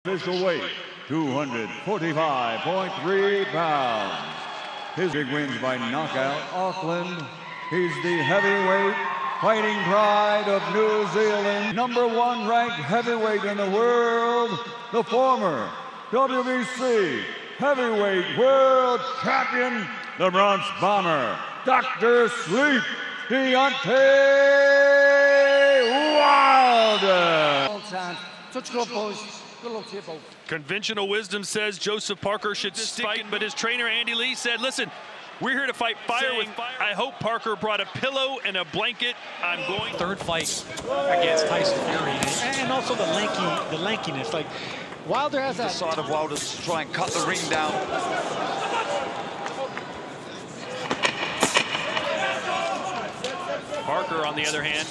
Official weight, 245.3 pounds. His big wins by knockout, Auckland. He's the heavyweight fighting pride of New Zealand. #1 ranked heavyweight in the world, the former WBC heavyweight world champion, the Bronx Bomber, Dr. Sleep, Deontay Wilder. All time. Touch good, boys. Good luck to you both. Conventional wisdom says Joseph Parker should fight, but his trainer Andy Lee said, listen, we're here to fight fire with fire. I hope Parker brought a pillow and a blanket. I'm going. Third fight against Tyson Fury, and also the lankiness. Like Wilder has that side of Wilder to try and cut the ring down. Parker, on the other hand,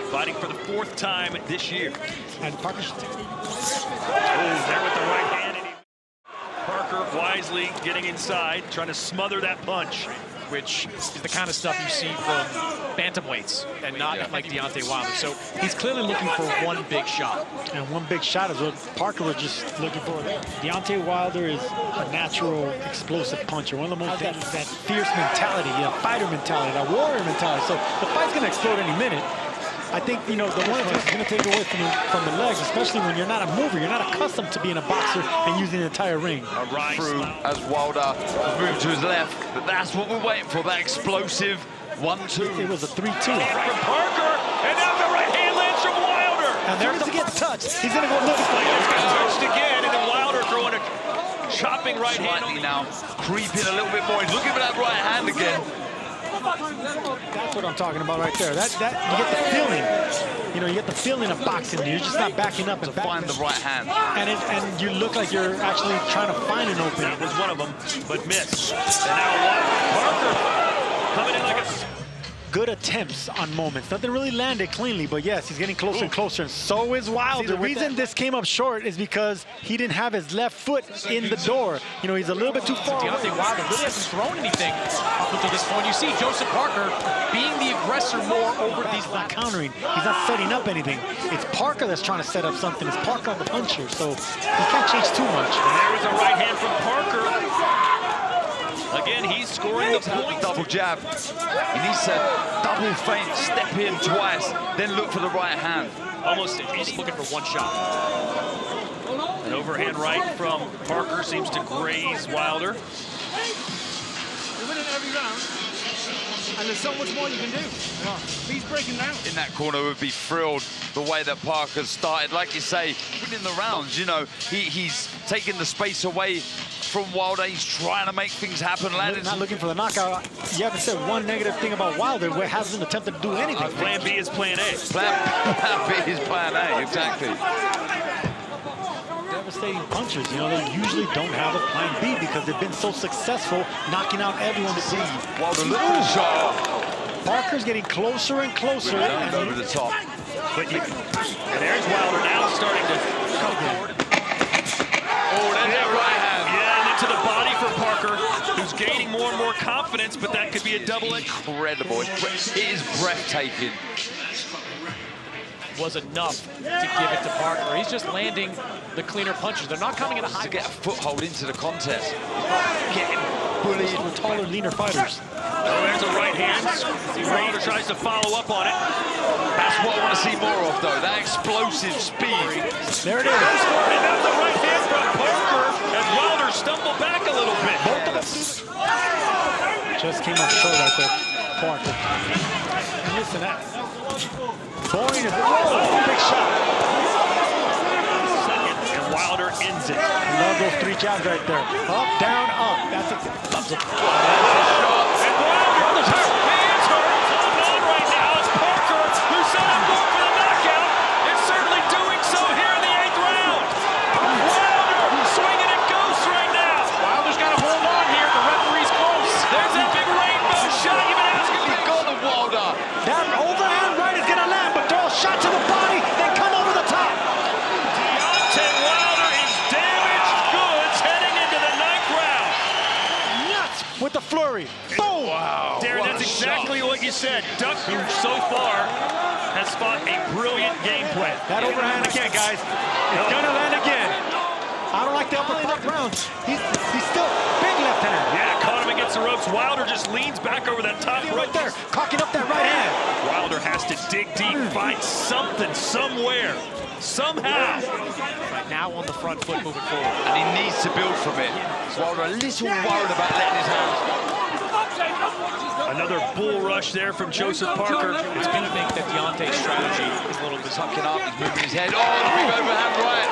fighting for the 4th time this year. And Parker's there with the right hand. And Parker wisely getting inside, trying to smother that punch. which is the kind of stuff you see from bantamweights and not like Deontay Wilder. So he's clearly looking for one big shot. And one big shot is what Parker was just looking for. Deontay Wilder is a natural explosive puncher. One of the most that fierce mentality, fighter mentality, that warrior mentality. So the fight's going to explode any minute. I think, the one thing is going to take away from the legs, especially when you're not a mover. You're not accustomed to being a boxer and using the entire ring. Through as Wilder moved to his left. But that's what we're waiting for, that explosive 1-2. It was a 3-2. From Parker, and now the right hand lands from Wilder. And there's the gets touched. He's going to go look at It's got touched again, and then Wilder throwing a chopping right hand. Now creeping a little bit more. He's looking for that right hand again. That's what I'm talking about right there. That you get the feeling. You get the feeling of boxing. You're just not backing up and find the right hand. And you look like you're actually trying to find an opening. That was one of them, but missed. And now Parker coming in like a... Good attempts on moments. Nothing really landed cleanly, but yes, he's getting closer and closer, and so is Wilder. The reason this came up short is because he didn't have his left foot in the door. He's a little bit too far. Deontay Wilder really hasn't thrown anything up until this point. You see Joseph Parker being the aggressor more over these. He's not countering. He's not setting up anything. It's Parker that's trying to set up something. It's Parker on the puncher, so he can't change too much. And there was a right hand from Parker. Again, he's scoring the point. Double jab. He needs to double feint, step in twice, then look for the right hand. Almost he's looking for one shot. An overhand right from Parker seems to graze Wilder. You're winning every round, and there's so much more you can do. He's breaking down. In that corner would be thrilled the way that Parker started. Like you say, winning the rounds, he's taking the space away from Wilder. He's trying to make things happen. Not looking for the knockout. You haven't said one negative thing about Wilder where he hasn't attempted to do anything. Plan B is plan A. Plan B is plan A, exactly. Devastating punches, they usually don't have a plan B because they've been so successful knocking out everyone to see. Wilder look for the shot. Parker's getting closer and closer. And over the top. And there's Wilder now starting to come forward. Oh, there's that right hand. Yeah, and into the body for Parker, who's gaining more and more confidence, but that could be a double-edged. Incredible. It is breathtaking. Was enough to give it to Parker. He's just landing the cleaner punches. They're not coming in a high. To get a foothold into the contest. Getting bullied. With taller, leaner fighters. Oh, there's a right hand. Wilder tries to follow up on it. That's what I want to see more of, though. That explosive speed. There it is. And that's the right hand from Parker as Wilder stumbled back a little bit. Both of them. Just came up short right there, Parker. And listen, that. Boing is big shot. Second, and Wilder ends it. Love those 3 jabs right there. Up, down, up. That's a thumbs up. And Wilder, his hands are on right now. It's Parker who said I'm going for the knockout. It's certainly doing so here in the 8th round. Wilder swinging at ghosts right now. Wilder's got to hold on here. The referee's close. There's that big rainbow shot. You've been asking me. Got the Wilder. That overhand right is going to land, but throw a shot to the body, then come over the top. Deontay Wilder is damaged goods heading into the 9th round. Nuts with the flurry. Boom. Wow. Darren, that's exactly what you said. Duck, who so far has fought a brilliant game plan. That overhand again, guys. It's going to land again. I don't like the uppercut rounds. He's still big left hand. Yeah, caught him against the ropes. Wilder just leans back over that top rope. Right there, cocking up that right hand. Wilder has to dig deep, find something, somewhere, somehow. Right now on the front foot moving forward. And he needs to build from it. Wilder a little worried about letting his hands. Another bull rush there from Joseph Parker. It's going to think that Deontay's strategy is a little bit Tucking up, he's moving his head. Oh, the big overhand right.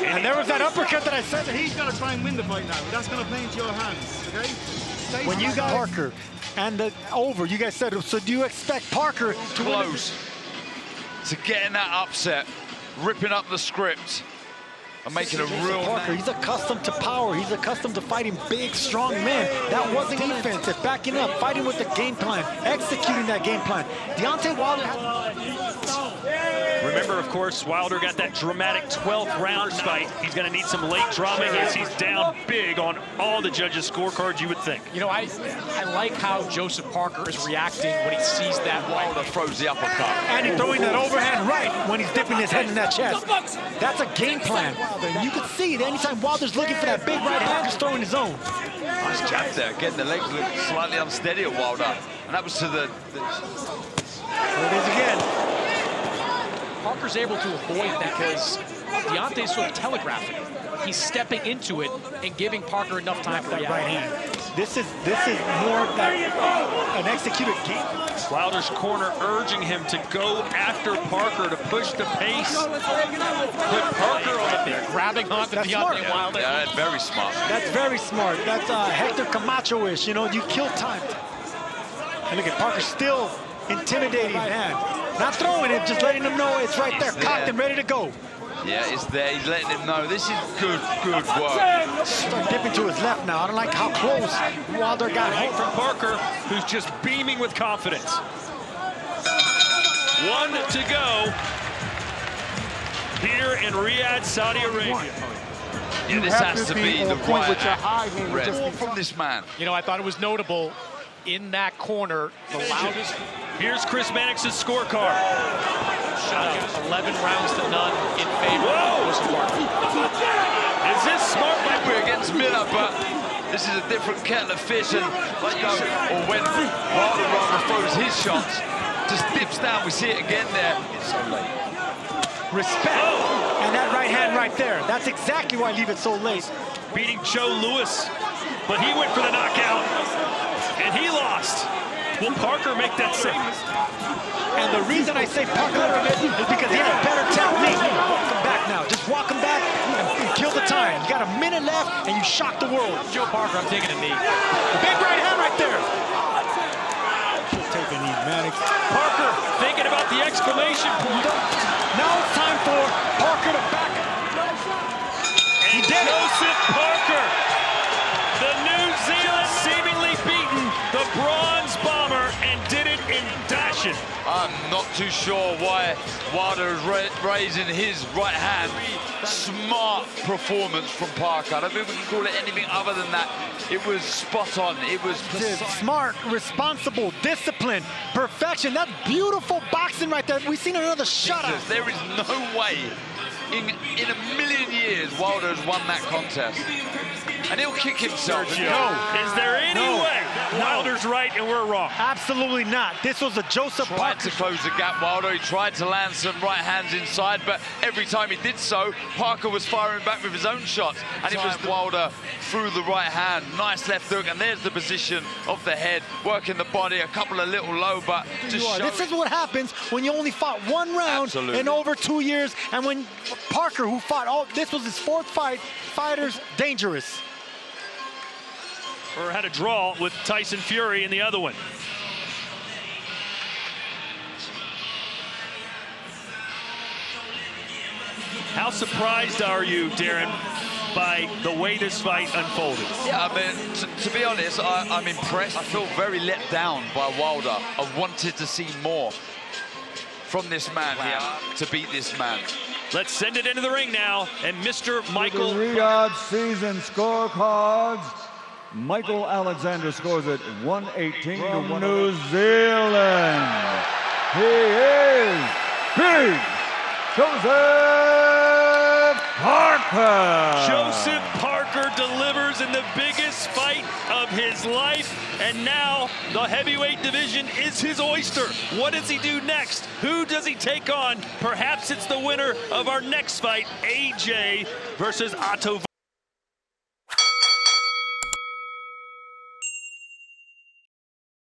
And there was that uppercut that I said that He's got to try and win the fight now. That's going to play into your hands, okay? when you got Parker and the over, you guys said, so do you expect Parker to Close to getting that upset, ripping up the script, and making a real... Parker, he's accustomed to power. He's accustomed to fighting big, strong men. That wasn't defensive, backing up, fighting with the game plan, executing that game plan. Deontay Wilder... Remember, of course, Wilder got that dramatic 12th round fight. He's going to need some late drama as he's down big on all the judges' scorecards, you would think. You know, I like how Joseph Parker is reacting when he sees that Wilder throws the uppercut. And he's throwing that overhand right when he's dipping his head in that chest. That's a game plan. And you can see it anytime Wilder's looking for that big right hand, he's throwing his own. Nice jab there, getting the legs look slightly unsteady at Wilder. And that was to the... There it is again. Parker's able to avoid that because Deontay's sort of telegraphing. He's stepping into it and giving Parker enough time for that right hand. This is more of an executed game. Wilder's corner urging him to go after Parker to push the pace. Put Parker on there, grabbing onto Deontay Wilder. Yeah, that's very smart. That's very smart. That's Hector Camacho-ish. You know, you kill time. And look at Parker still intimidating right hand. Not throwing it, just letting him know it's right there, cocked and ready to go. Yeah, it's there. He's letting him know this is good work. Start dipping to his left now. I don't like how close Wilder got right home from Parker, who's just beaming with confidence. 1 to go here in Riyadh, Saudi Arabia. Yeah, this has to be the right hand from this man. You know, I thought it was notable in that corner, the loudest. Here's Chris Mannix's scorecard. Shut up. 11 rounds to none in favor of Joseph Parker. Is this smart? We're against Miller, but this is a different kettle of fish. And like you said, or when Wilder throws his shots, just dips down. We see it again there. It's so late. Respect. And that right hand right there. That's exactly why I leave it so late. Beating Joe Louis, but he went for the knockout, and he lost. Will Parker make that same mistake? And the reason I say Parker is because he has better technique. Walk him back now. Just walk him back and kill the time. You got a minute left, and you shock the world. Joe Parker, I'm taking a knee. Big right hand right there. Take a knee, Mannix. Parker thinking about the exclamation point. Now it's time for Parker to back. And Joseph Parker, the New Zealand seemingly beaten the Bronze Bomber and did it in dashing. I'm not too sure why Wilder is raising his right hand. Smart performance from Parker. I don't think we can call it anything other than that. It was spot on. It was smart, responsible, disciplined, perfection. That's beautiful boxing right there. We've seen another shutout. There is no way in a million years Wilder has won that contest. And he'll kick himself. Is there any way Wilder's right and we're wrong? Absolutely not. This was a Joseph Parker. Tried to close the gap, Wilder. He tried to land some right hands inside, but every time he did so, Parker was firing back with his own shots. And it was Wilder through the right hand. Nice left hook, and there's the position of the head, working the body, a couple a little low, but just this is what happens when you only fought one round in over 2 years, and when Parker, who fought this was his 4th fight, fighters dangerous. Or had a draw with Tyson Fury in the other one. How surprised are you, Darren, by the way this fight unfolded? Yeah, I mean, to be honest, I'm impressed. I feel very let down by Wilder. I wanted to see more from this man here to beat this man. Let's send it into the ring now, and Mr. Michael... The Riyadh season scorecards. Michael Alexander scores at 118 from New Zealand. He is Big Joseph Parker. Parker. Joseph Parker delivers in the biggest fight of his life, and now the heavyweight division is his oyster. What does he do next? Who does he take on? Perhaps it's the winner of our next fight, AJ versus Otto.